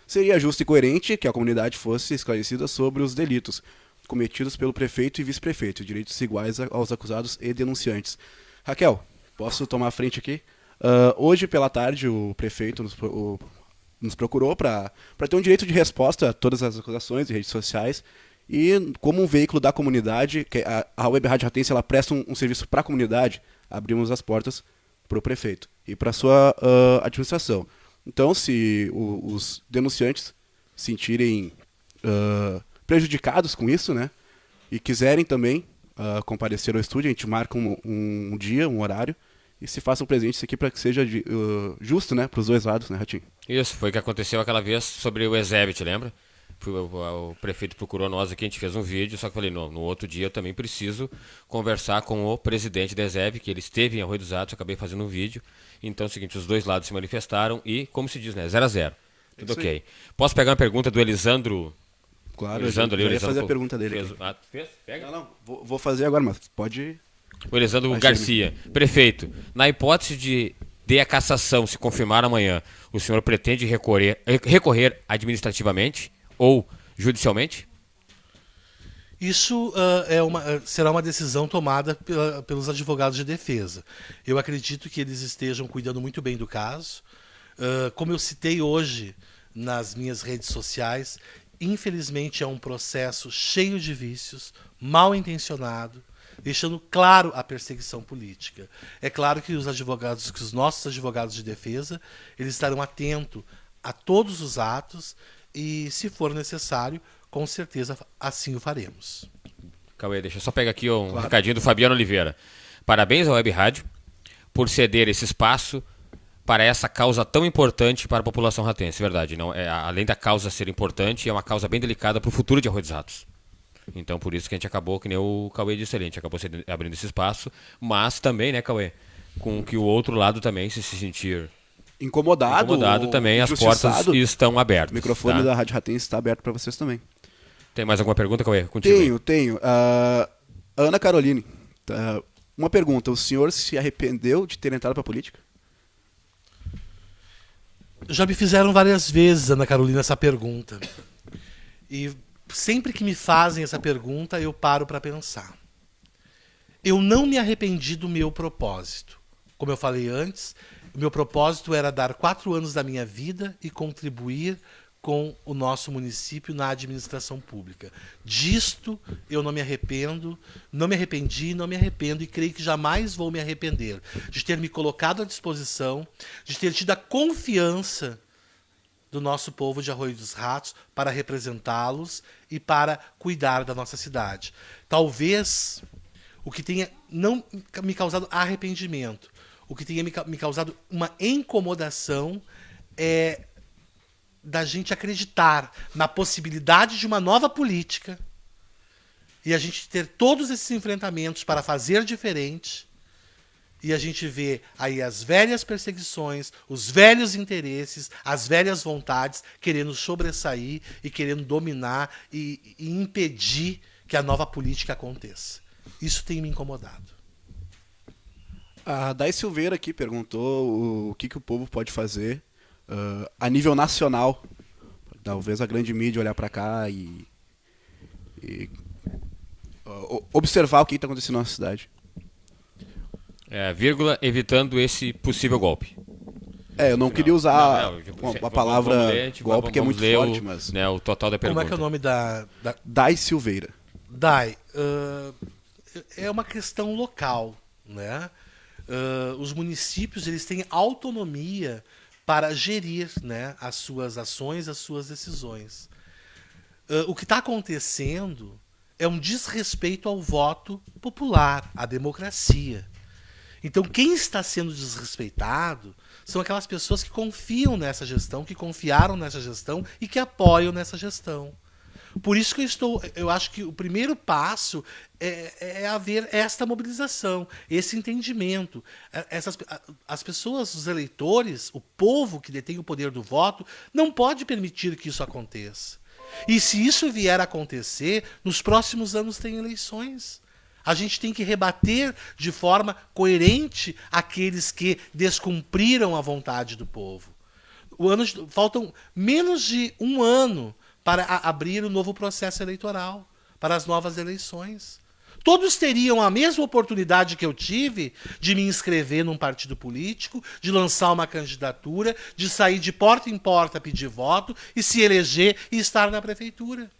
Seria justo e coerente que a comunidade fosse esclarecida sobre os delitos cometidos pelo prefeito e vice-prefeito, direitos iguais aos acusados e denunciantes. Raquel, posso tomar a frente aqui? Hoje pela tarde o prefeito nos procurou para ter um direito de resposta a todas as acusações em redes sociais. E como um veículo da comunidade, que a Web Radiatense ela presta um serviço para a comunidade, abrimos as portas para o prefeito e para a sua administração. Então, se os denunciantes se sentirem prejudicados com isso, né, e quiserem também comparecer ao estúdio, a gente marca um dia, um horário, e se façam presentes aqui para que seja justo, né, para os dois lados, né, Ratinho? Isso, foi o que aconteceu aquela vez sobre o Ezebe, te lembra? O prefeito procurou nós aqui, a gente fez um vídeo, só que eu falei, no outro dia eu também preciso conversar com o presidente da ESEB, que ele esteve em Arroio dos Atos, eu acabei fazendo um vídeo. Então é o seguinte, os dois lados se manifestaram e, como se diz, né, 0-0. Tudo ok. Posso pegar uma pergunta do Elisandro? Claro, Elisandro, eu ia fazer a pergunta dele. Fez? Pega. Não, vou fazer agora, mas pode... O Elisandro Garcia. Prefeito, na hipótese de dê a cassação, se confirmar amanhã, o senhor pretende recorrer administrativamente ou judicialmente? Isso será uma decisão tomada pelos advogados de defesa. Eu acredito que eles estejam cuidando muito bem do caso. Como eu citei hoje nas minhas redes sociais, infelizmente é um processo cheio de vícios, mal intencionado, deixando claro a perseguição política. É claro que os nossos advogados de defesa, eles estarão atentos a todos os atos e, se for necessário, com certeza assim o faremos. Cauê, deixa eu só pegar aqui um recadinho do Fabiano Oliveira. Parabéns à Web Rádio por ceder esse espaço para essa causa tão importante para a população ratense. Verdade, não, além da causa ser importante, é uma causa bem delicada para o futuro de Arroio dos Ratos. Então, por isso que a gente acabou, que nem o Cauê disse ali, a gente acabou abrindo esse espaço, mas também, né, Cauê, com que o outro lado também se sentir incomodado também, as portas estão abertas. O microfone tá? da Rádio Ratense está aberto para vocês também. Tem mais alguma pergunta, Cauê? Contigo. Tenho. Ana Caroline, uma pergunta. O senhor se arrependeu de ter entrado para a política? Já me fizeram várias vezes, Ana Carolina, essa pergunta. E sempre que me fazem essa pergunta, eu paro para pensar. Eu não me arrependi do meu propósito. Como eu falei antes, o meu propósito era dar 4 anos da minha vida e contribuir com o nosso município na administração pública. Disto eu não me arrependo, não me arrependi, não me arrependo e creio que jamais vou me arrepender de ter me colocado à disposição, de ter tido a confiança do nosso povo de Arroio dos Ratos para representá-los e para cuidar da nossa cidade. Talvez o que tenha não me causado arrependimento, o que tenha me causado uma incomodação é da gente acreditar na possibilidade de uma nova política e a gente ter todos esses enfrentamentos para fazer diferente e a gente vê aí as velhas perseguições, os velhos interesses, as velhas vontades querendo sobressair e querendo dominar e impedir que a nova política aconteça. Isso tem me incomodado. A Dai Silveira aqui perguntou o que o povo pode fazer a nível nacional. Talvez a grande mídia olhar para cá e observar o que está acontecendo na nossa cidade. Vírgula, evitando esse possível golpe. Eu não queria usar a palavra vamos golpe, que é muito forte, mas... o total da pergunta. Como é que é o nome da... Dai Silveira. Dai, é uma questão local, né? Os municípios, eles têm autonomia para gerir, né, as suas ações, as suas decisões. O que está acontecendo é um desrespeito ao voto popular, à democracia. Então, quem está sendo desrespeitado são aquelas pessoas que confiam nessa gestão, que confiaram nessa gestão e que apoiam nessa gestão. Por isso que eu acho que o primeiro passo é haver esta mobilização, esse entendimento. As pessoas, os eleitores, o povo que detém o poder do voto, não pode permitir que isso aconteça. E se isso vier a acontecer, nos próximos anos tem eleições. A gente tem que rebater de forma coerente aqueles que descumpriram a vontade do povo. Faltam menos de 1 ano para abrir o novo processo eleitoral, para as novas eleições. Todos teriam a mesma oportunidade que eu tive de me inscrever num partido político, de lançar uma candidatura, de sair de porta em porta pedir voto e se eleger e estar na prefeitura.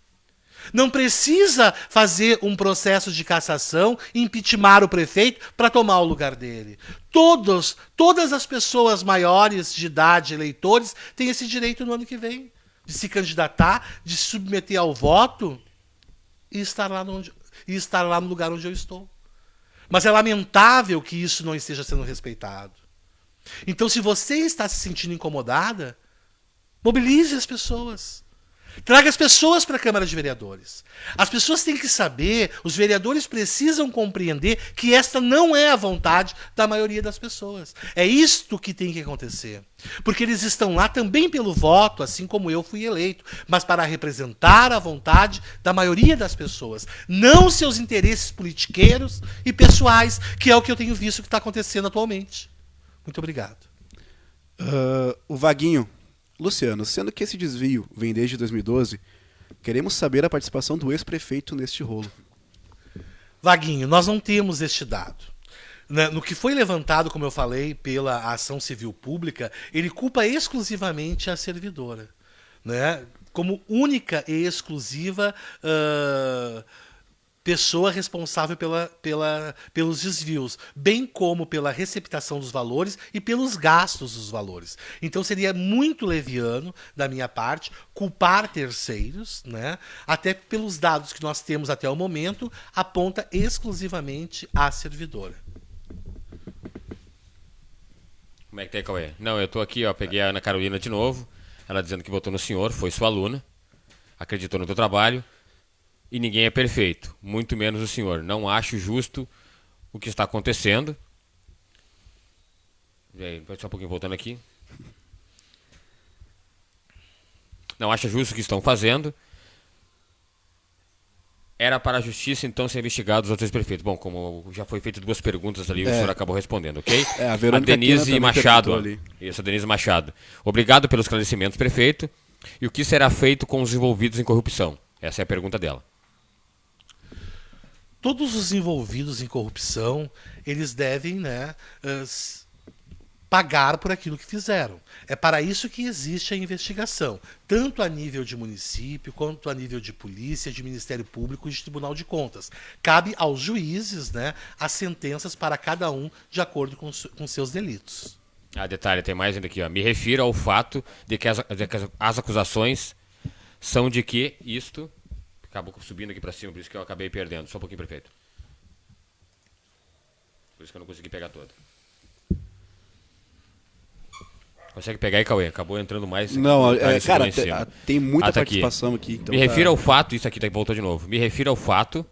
Não precisa fazer um processo de cassação e impeachment o prefeito para tomar o lugar dele. Todas as pessoas maiores de idade, eleitores, têm esse direito no ano que vem de se candidatar, de se submeter ao voto e estar lá no lugar onde eu estou. Mas é lamentável que isso não esteja sendo respeitado. Então, se você está se sentindo incomodada, mobilize as pessoas. Traga as pessoas para a Câmara de Vereadores. As pessoas têm que saber, os vereadores precisam compreender que esta não é a vontade da maioria das pessoas. É isto que tem que acontecer. Porque eles estão lá também pelo voto, assim como eu fui eleito, mas para representar a vontade da maioria das pessoas, não seus interesses politiqueiros e pessoais, que é o que eu tenho visto que está acontecendo atualmente. Muito obrigado. O Vaguinho. Luciano, sendo que esse desvio vem desde 2012, queremos saber a participação do ex-prefeito neste rolo. Vaguinho, nós não temos este dado. No que foi levantado, como eu falei, pela ação civil pública, ele culpa exclusivamente a servidora, né? Como única e exclusiva pessoa responsável pelos desvios, bem como pela receptação dos valores e pelos gastos dos valores. Então seria muito leviano, da minha parte, culpar terceiros, né? Até pelos dados que nós temos até o momento, aponta exclusivamente à servidora. Como é que tá aí, Cauê? Não, eu tô aqui, ó, peguei a Ana Carolina de novo, ela dizendo que votou no senhor, foi sua aluna, acreditou no teu trabalho, e ninguém é perfeito, muito menos o senhor. Não acho justo o que está acontecendo. E aí, só um pouquinho, voltando aqui. Não acho justo o que estão fazendo. Era para a justiça, então, ser investigado os outros prefeitos. Bom, como já foi feito 2 perguntas ali, o senhor acabou respondendo, ok? A A Verônica Denise Quina também Machado. perguntou ali. Isso, a Denise Machado. Obrigado pelos esclarecimentos, prefeito. E o que será feito com os envolvidos em corrupção? Essa é a pergunta dela. Todos os envolvidos em corrupção, eles devem, né, pagar por aquilo que fizeram. É para isso que existe a investigação, tanto a nível de município, quanto a nível de polícia, de Ministério Público e de Tribunal de Contas. Cabe aos juízes, né, as sentenças para cada um de acordo com seus delitos. Ah, detalhe, tem mais ainda aqui, ó. Me refiro ao fato de que as acusações são de que isto... Acabou subindo aqui pra cima, por isso que eu acabei perdendo. Só um pouquinho, prefeito. Por isso que eu não consegui pegar toda. Consegue pegar aí, Cauê? Acabou entrando mais. Não, cara, tem muita tá aqui. participação aqui. Então Me refiro ao fato, isso aqui voltou de novo. Me refiro ao fato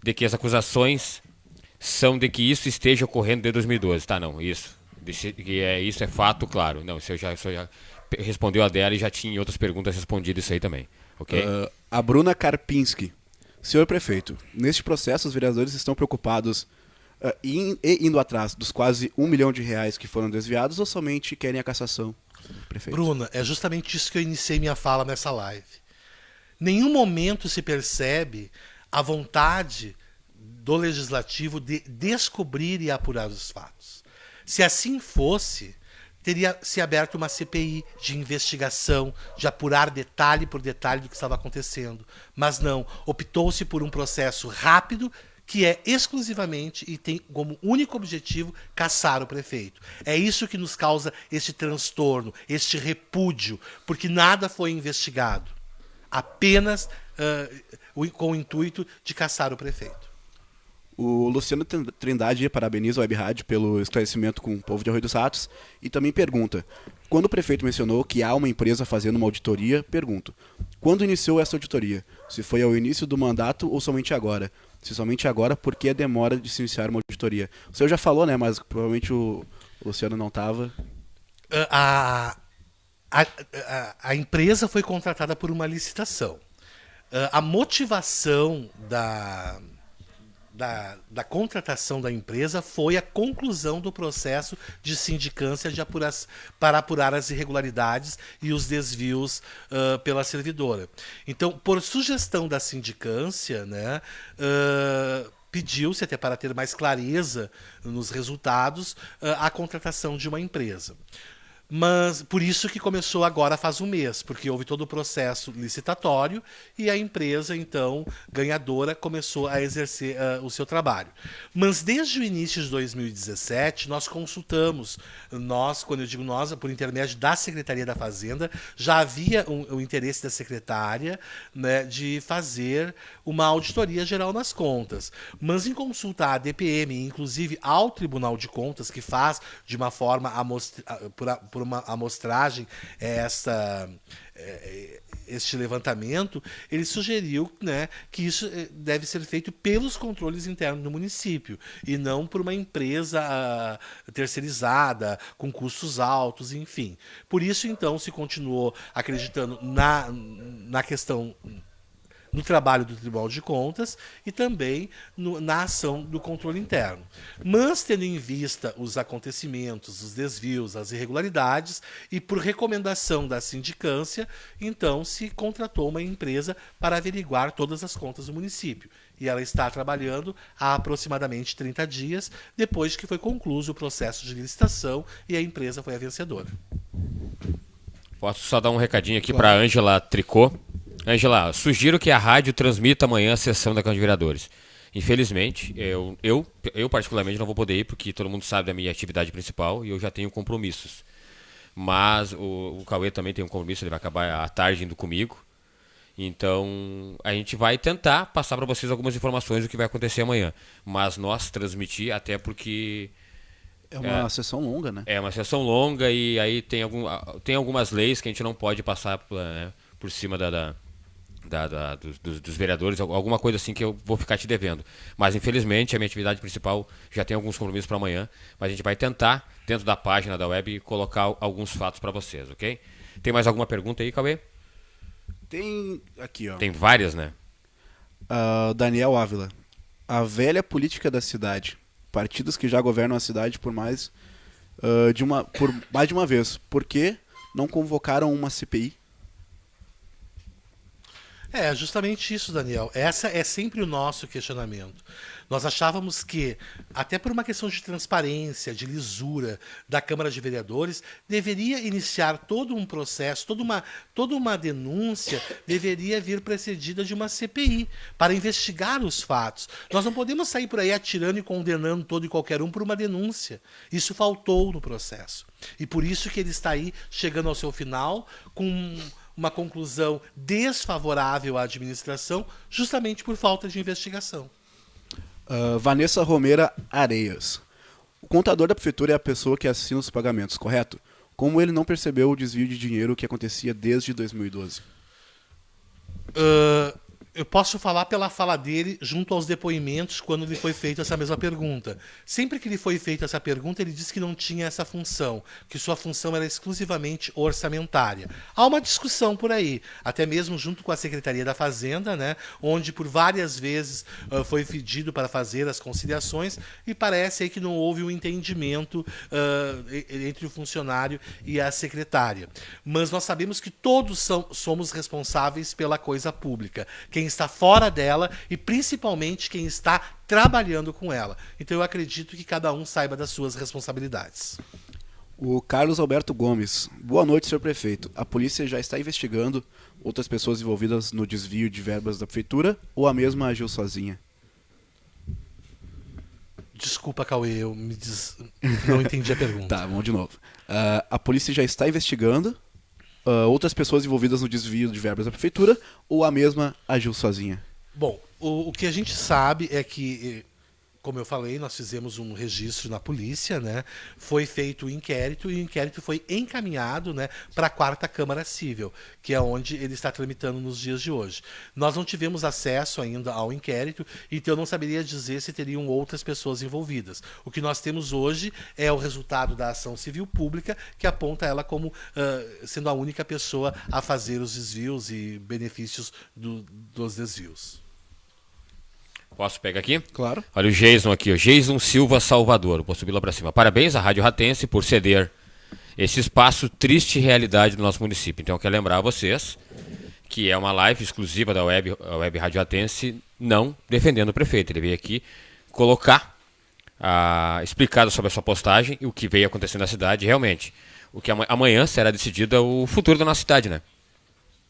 de que as acusações são de que isso esteja ocorrendo desde 2012. Tá, não, isso. Isso é fato, claro. Não, isso já respondeu a dela e já tinha em outras perguntas respondido isso aí também. Ok? A Bruna Karpinski. Senhor prefeito, neste processo os vereadores estão preocupados e indo atrás dos quase R$1 milhão que foram desviados ou somente querem a cassação? Prefeito. Bruna, é justamente isso que eu iniciei minha fala nessa live. Nenhum momento se percebe a vontade do legislativo de descobrir e apurar os fatos. Se assim fosse, teria se aberto uma CPI de investigação, de apurar detalhe por detalhe do que estava acontecendo. Mas não, optou-se por um processo rápido que é exclusivamente e tem como único objetivo caçar o prefeito. É isso que nos causa este transtorno, este repúdio, porque nada foi investigado. Apenas com o intuito de caçar o prefeito. O Luciano Trindade parabeniza a Web Rádio pelo esclarecimento com o povo de Arroio dos Ratos e também pergunta, quando o prefeito mencionou que há uma empresa fazendo uma auditoria, pergunto, quando iniciou essa auditoria? Se foi ao início do mandato ou somente agora? Se somente agora, por que a demora de se iniciar uma auditoria? O senhor já falou, né, mas provavelmente o Luciano não estava. A empresa foi contratada por uma licitação. A motivação da contratação da empresa foi a conclusão do processo de sindicância para apurar as irregularidades e os desvios pela servidora. Então, por sugestão da sindicância, né, pediu-se, até para ter mais clareza nos resultados, a contratação de uma empresa. Mas por isso que começou agora faz um mês, porque houve todo o processo licitatório e a empresa, então, ganhadora, começou a exercer o seu trabalho. Mas desde o início de 2017, nós consultamos, quando eu digo nós, por intermédio da Secretaria da Fazenda, já havia o interesse da secretária, né, de fazer uma auditoria geral nas contas. Mas em consulta à DPM, inclusive ao Tribunal de Contas, que faz de uma forma por uma amostragem este levantamento, ele sugeriu, né, que isso deve ser feito pelos controles internos do município e não por uma empresa terceirizada, com custos altos, enfim. Por isso, então, se continuou acreditando na questão no trabalho do Tribunal de Contas e também na ação do controle interno. Mas, tendo em vista os acontecimentos, os desvios, as irregularidades, e por recomendação da sindicância, então se contratou uma empresa para averiguar todas as contas do município. E ela está trabalhando há aproximadamente 30 dias, depois que foi concluído o processo de licitação e a empresa foi a vencedora. Posso só dar um recadinho aqui para Ângela Tricô. Ângela, sugiro que a rádio transmita amanhã a sessão da Câmara de Vereadores. Infelizmente, eu particularmente não vou poder ir, porque todo mundo sabe da minha atividade principal e eu já tenho compromissos. Mas o Cauê também tem um compromisso, ele vai acabar à tarde indo comigo. Então, a gente vai tentar passar para vocês algumas informações do que vai acontecer amanhã. Mas nós transmitir, até porque... É uma sessão longa, né? É uma sessão longa e aí tem algumas leis que a gente não pode passar por cima dos vereadores, alguma coisa assim que eu vou ficar te devendo. Mas, infelizmente, a minha atividade principal já tem alguns compromissos para amanhã, mas a gente vai tentar, dentro da página da web, colocar alguns fatos para vocês, ok? Tem mais alguma pergunta aí, Cauê? Tem aqui, ó. Tem várias, né? Daniel Ávila. A velha política da cidade. Partidos que já governam a cidade por mais de uma vez. Por que não convocaram uma CPI? É justamente isso, Daniel. Essa é sempre o nosso questionamento. Nós achávamos que, até por uma questão de transparência, de lisura da Câmara de Vereadores, deveria iniciar todo um processo, toda uma denúncia deveria vir precedida de uma CPI para investigar os fatos. Nós não podemos sair por aí atirando e condenando todo e qualquer um por uma denúncia. Isso faltou no processo. E por isso que ele está aí chegando ao seu final com uma conclusão desfavorável à administração, justamente por falta de investigação. Vanessa Romeira Areias. O contador da prefeitura é a pessoa que assina os pagamentos, correto? Como ele não percebeu o desvio de dinheiro que acontecia desde 2012? Eu posso falar pela fala dele junto aos depoimentos quando lhe foi feita essa mesma pergunta. Sempre que lhe foi feita essa pergunta, ele disse que não tinha essa função, que sua função era exclusivamente orçamentária. Há uma discussão por aí, até mesmo junto com a Secretaria da Fazenda, né, onde por várias vezes foi pedido para fazer as conciliações e parece aí que não houve um entendimento entre o funcionário e a secretária. Mas nós sabemos que todos somos responsáveis pela coisa pública. Quem está fora dela e principalmente quem está trabalhando com ela. Então eu acredito que cada um saiba das suas responsabilidades. O Carlos Alberto Gomes. Boa noite, senhor prefeito. A polícia já está investigando outras pessoas envolvidas no desvio de verbas da prefeitura ou a mesma agiu sozinha? Desculpa, Cauê, não entendi a pergunta. Tá, vamos de novo. A polícia já está investigando outras pessoas envolvidas no desvio de verbas da prefeitura ou a mesma agiu sozinha? Bom, o que a gente sabe é que, como eu falei, nós fizemos um registro na polícia, né? Foi feito o inquérito e o inquérito foi encaminhado, né, para a 4ª Câmara Civil, que é onde ele está tramitando nos dias de hoje. Nós não tivemos acesso ainda ao inquérito, então eu não saberia dizer se teriam outras pessoas envolvidas. O que nós temos hoje é o resultado da ação civil pública, que aponta ela como sendo a única pessoa a fazer os desvios e benefícios dos desvios. Posso pegar aqui? Claro. Olha o Jason aqui, o Jason Silva Salvador. Vou subir lá para cima. Parabéns à Rádio Ratense por ceder esse espaço triste realidade do nosso município. Então eu quero lembrar a vocês que é uma live exclusiva da Web Rádio Ratense, não defendendo o prefeito. Ele veio aqui colocar, explicado sobre a sua postagem e o que veio acontecendo na cidade. Realmente, o que amanhã será decidido o futuro da nossa cidade, né?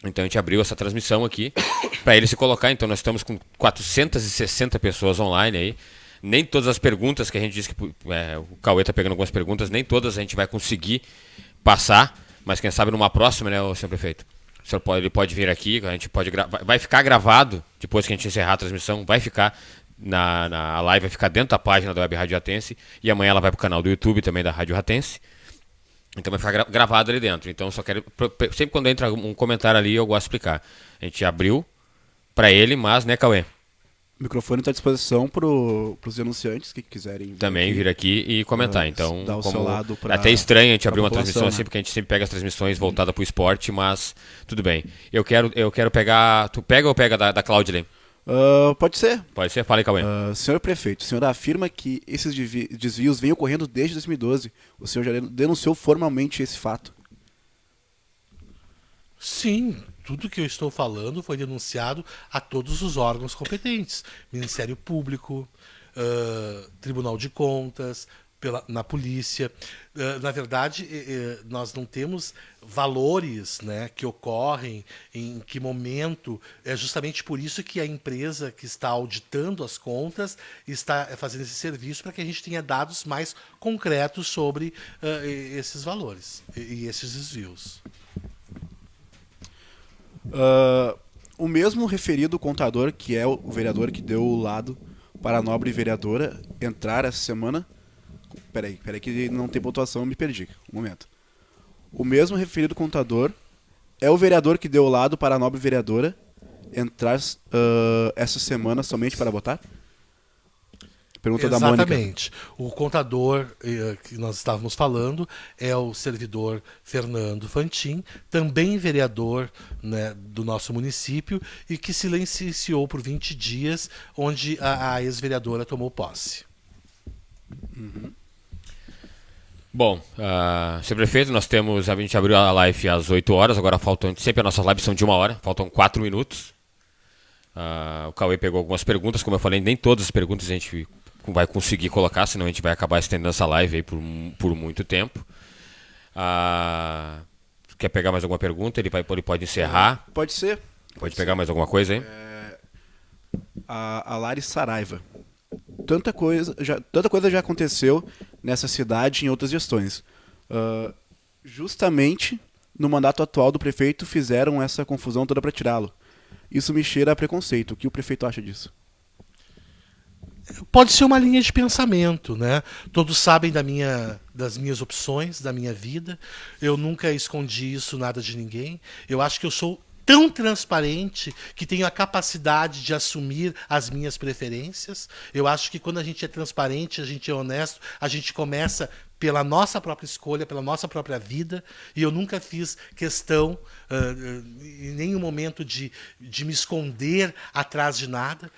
Então a gente abriu essa transmissão aqui para ele se colocar. Então nós estamos com 460 pessoas online aí. Nem todas as perguntas que a gente disse que o Cauê está pegando algumas perguntas, nem todas a gente vai conseguir passar, mas quem sabe numa próxima, né, senhor prefeito? O senhor ele pode vir aqui, a gente pode vai ficar gravado depois que a gente encerrar a transmissão, vai ficar a live, vai ficar dentro da página da Web Rádio Ratense e amanhã ela vai para o canal do YouTube também da Rádio Ratense. Então vai ficar gravado ali dentro. Então só quero. Sempre quando entra um comentário ali, eu gosto de explicar. A gente abriu para ele, mas, né, Cauê? O microfone está à disposição para os denunciantes que quiserem Também vir aqui e comentar. Então, dar o seu como lado pra- é até estranho a gente abrir uma população, transmissão assim, né? porque a gente sempre pega as transmissões voltadas para o esporte, mas tudo bem. Eu quero pegar. Tu pega ou pega da Claudilene? Pode ser. Pode ser? Fala aí, Cauê. Senhor prefeito, o senhor afirma que esses desvios vêm ocorrendo desde 2012. O senhor já denunciou formalmente esse fato? Sim, tudo que eu estou falando foi denunciado a todos os órgãos competentes. Ministério Público, Tribunal de Contas, na polícia. Na verdade, nós não temos valores, né, que ocorrem em que momento. É justamente por isso que a empresa que está auditando as contas está fazendo esse serviço, para que a gente tenha dados mais concretos sobre esses valores e esses desvios. O mesmo referido contador, que é o vereador que deu o lado para a nobre vereadora entrar essa semana. Peraí que não tem pontuação, eu me perdi. Um momento. O mesmo referido contador é o vereador que deu o lado para a nobre vereadora entrar essa semana somente para votar? Pergunta da Mônica. Exatamente. O contador que nós estávamos falando é o servidor Fernando Fantin, também vereador, né, do nosso município, e que silenciou por 20 dias, onde a ex-vereadora tomou posse. Bom, senhor prefeito, a gente abriu a live às 8 horas, agora faltam, sempre as nossas lives são de 1 hora, faltam 4 minutos. O Cauê pegou algumas perguntas, como eu falei, nem todas as perguntas a gente vai conseguir colocar, senão a gente vai acabar estendendo essa live aí por muito tempo. Quer pegar mais alguma pergunta? Ele pode encerrar. Pode ser. Pode pegar mais alguma coisa aí? A Lari Saraiva. Tanta coisa já aconteceu nessa cidade em outras gestões. Justamente no mandato atual do prefeito fizeram essa confusão toda para tirá-lo. Isso me cheira a preconceito. O que o prefeito acha disso? Pode ser uma linha de pensamento, né? Todos sabem das minhas opções, da minha vida. Eu nunca escondi isso, nada de ninguém. Eu acho que eu sou tão transparente que tenho a capacidade de assumir as minhas preferências. Eu acho que quando a gente é transparente, a gente é honesto, a gente começa pela nossa própria escolha, pela nossa própria vida, e eu nunca fiz questão, em nenhum momento, de me esconder atrás de nada.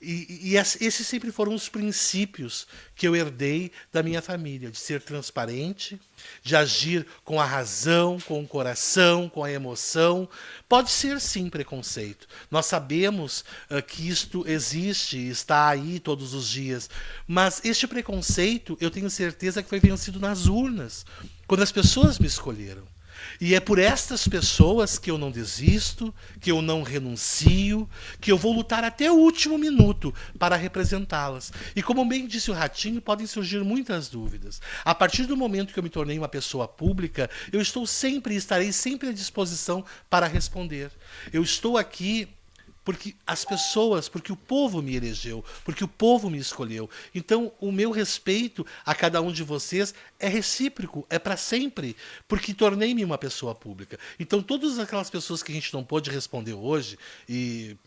E esses sempre foram os princípios que eu herdei da minha família, de ser transparente, de agir com a razão, com o coração, com a emoção. Pode ser, sim, preconceito. Nós sabemos que isto existe, está aí todos os dias. Mas este preconceito, eu tenho certeza que foi vencido nas urnas, quando as pessoas me escolheram. E é por estas pessoas que eu não desisto, que eu não renuncio, que eu vou lutar até o último minuto para representá-las. E como bem disse o Ratinho, podem surgir muitas dúvidas. A partir do momento que eu me tornei uma pessoa pública, eu estou sempre e estarei sempre à disposição para responder. Eu estou aqui porque o povo me elegeu, porque o povo me escolheu. Então, o meu respeito a cada um de vocês é recíproco, é para sempre, porque tornei-me uma pessoa pública. Então, todas aquelas pessoas que a gente não pôde responder hoje, e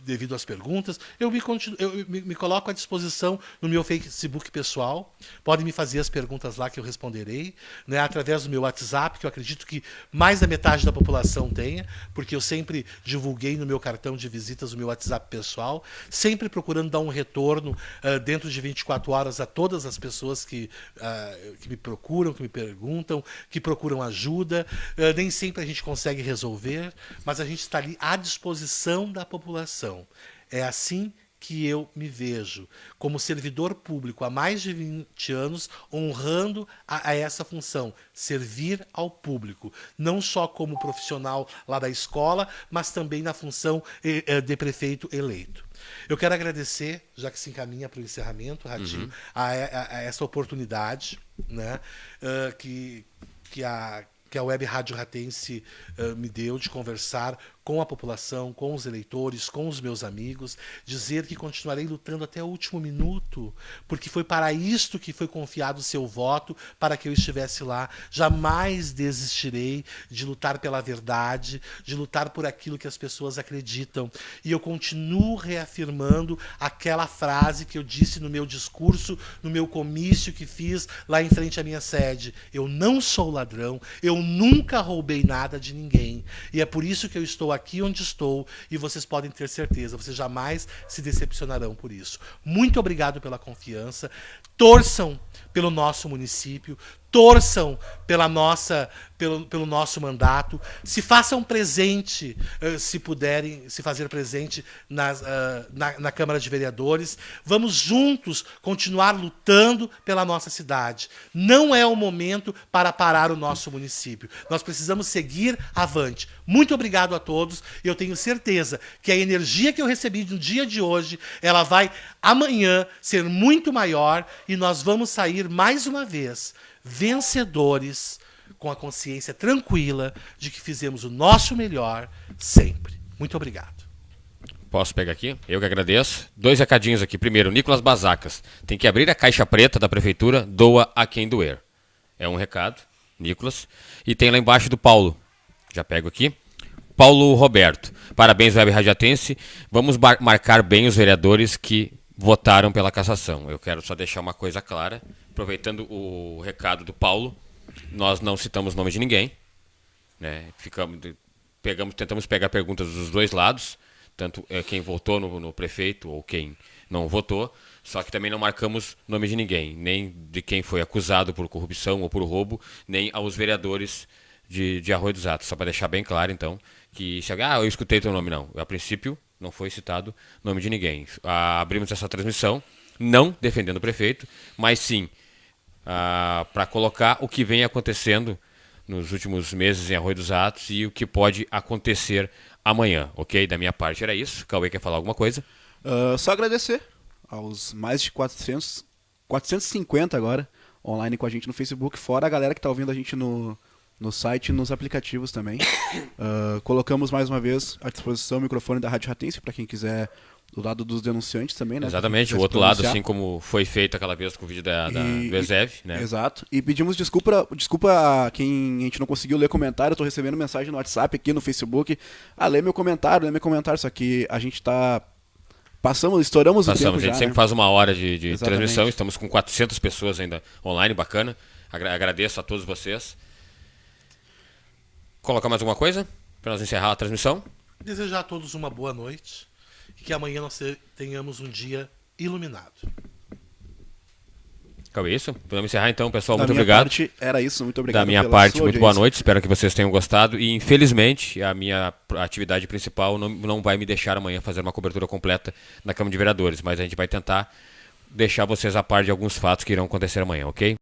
devido às perguntas, eu me coloco à disposição no meu Facebook pessoal. Podem me fazer as perguntas lá que eu responderei, né, através do meu WhatsApp, que eu acredito que mais da metade da população tenha, porque eu sempre divulguei no meu cartão de visitas o meu WhatsApp pessoal, sempre procurando dar um retorno dentro de 24 horas a todas as pessoas que me procuram, que me perguntam, que procuram ajuda. Nem sempre a gente consegue resolver, mas a gente está ali à disposição da população. É assim que eu me vejo, como servidor público há mais de 20 anos, honrando a essa função, servir ao público, não só como profissional lá da escola, mas também na função de prefeito eleito. Eu quero agradecer, já que se encaminha para o encerramento, Ratinho, a essa oportunidade, né, que a Web Rádio Ratense me deu de conversar com a população, com os eleitores, com os meus amigos, dizer que continuarei lutando até o último minuto, porque foi para isto que foi confiado o seu voto, para que eu estivesse lá. Jamais desistirei de lutar pela verdade, de lutar por aquilo que as pessoas acreditam. E eu continuo reafirmando aquela frase que eu disse no meu discurso, no meu comício que fiz lá em frente à minha sede: eu não sou ladrão, eu nunca roubei nada de ninguém. E é por isso que eu estou aqui onde estou, e vocês podem ter certeza, vocês jamais se decepcionarão por isso. Muito obrigado pela confiança. Torçam pelo nosso município, torçam pelo nosso mandato, se façam presente, se puderem se fazer presente na Câmara de Vereadores. Vamos juntos continuar lutando pela nossa cidade. Não é o momento para parar o nosso município. Nós precisamos seguir avante. Muito obrigado a todos. Eu tenho certeza que a energia que eu recebi no dia de hoje, ela vai amanhã ser muito maior, e nós vamos sair mais uma vez vencedores, com a consciência tranquila de que fizemos o nosso melhor sempre. Muito obrigado. Posso pegar aqui? Eu que agradeço. 2 recadinhos aqui. Primeiro, Nicolas Basacas. Tem que abrir a caixa preta da prefeitura, doa a quem doer. É um recado, Nicolas. E tem lá embaixo do Paulo. Já pego aqui. Paulo Roberto. Parabéns, Web Radiatense. Vamos marcar bem os vereadores que votaram pela cassação. Eu quero só deixar uma coisa clara. Aproveitando o recado do Paulo, nós não citamos nome de ninguém, né? Tentamos pegar perguntas dos dois lados, tanto quem votou no prefeito ou quem não votou, só que também não marcamos nome de ninguém, nem de quem foi acusado por corrupção ou por roubo, nem aos vereadores de Arroio dos Atos. Só para deixar bem claro, então, que se alguém, eu escutei teu nome, não. A princípio, não foi citado nome de ninguém. Abrimos essa transmissão, não defendendo o prefeito, mas sim para colocar o que vem acontecendo nos últimos meses em Arroio dos Atos e o que pode acontecer amanhã, ok? Da minha parte era isso. Cauê quer falar alguma coisa? Só agradecer aos mais de 450 agora, online com a gente no Facebook, fora a galera que está ouvindo a gente no site e nos aplicativos também. Colocamos mais uma vez à disposição o microfone da Rádio Ratense para quem quiser, do lado dos denunciantes também, né? Exatamente, o outro lado, assim como foi feito aquela vez com o vídeo do Ezev, né? Exato. E pedimos desculpa a quem a gente não conseguiu ler comentário. Eu tô recebendo mensagem no WhatsApp, aqui no Facebook. Lê meu comentário, só que a gente estouramos o tempo já, a gente sempre faz 1 hora de transmissão, estamos com 400 pessoas ainda online, bacana. Agradeço a todos vocês. Colocar mais alguma coisa para nós encerrar a transmissão? Desejar a todos uma boa noite e que amanhã nós tenhamos um dia iluminado. É isso? Podemos encerrar então, pessoal. Da muito minha obrigado. Parte, era isso, muito obrigado. Da minha parte, muito boa noite. Espero que vocês tenham gostado. E infelizmente, a minha atividade principal não vai me deixar amanhã fazer uma cobertura completa na Câmara de Vereadores. Mas a gente vai tentar deixar vocês a par de alguns fatos que irão acontecer amanhã, ok?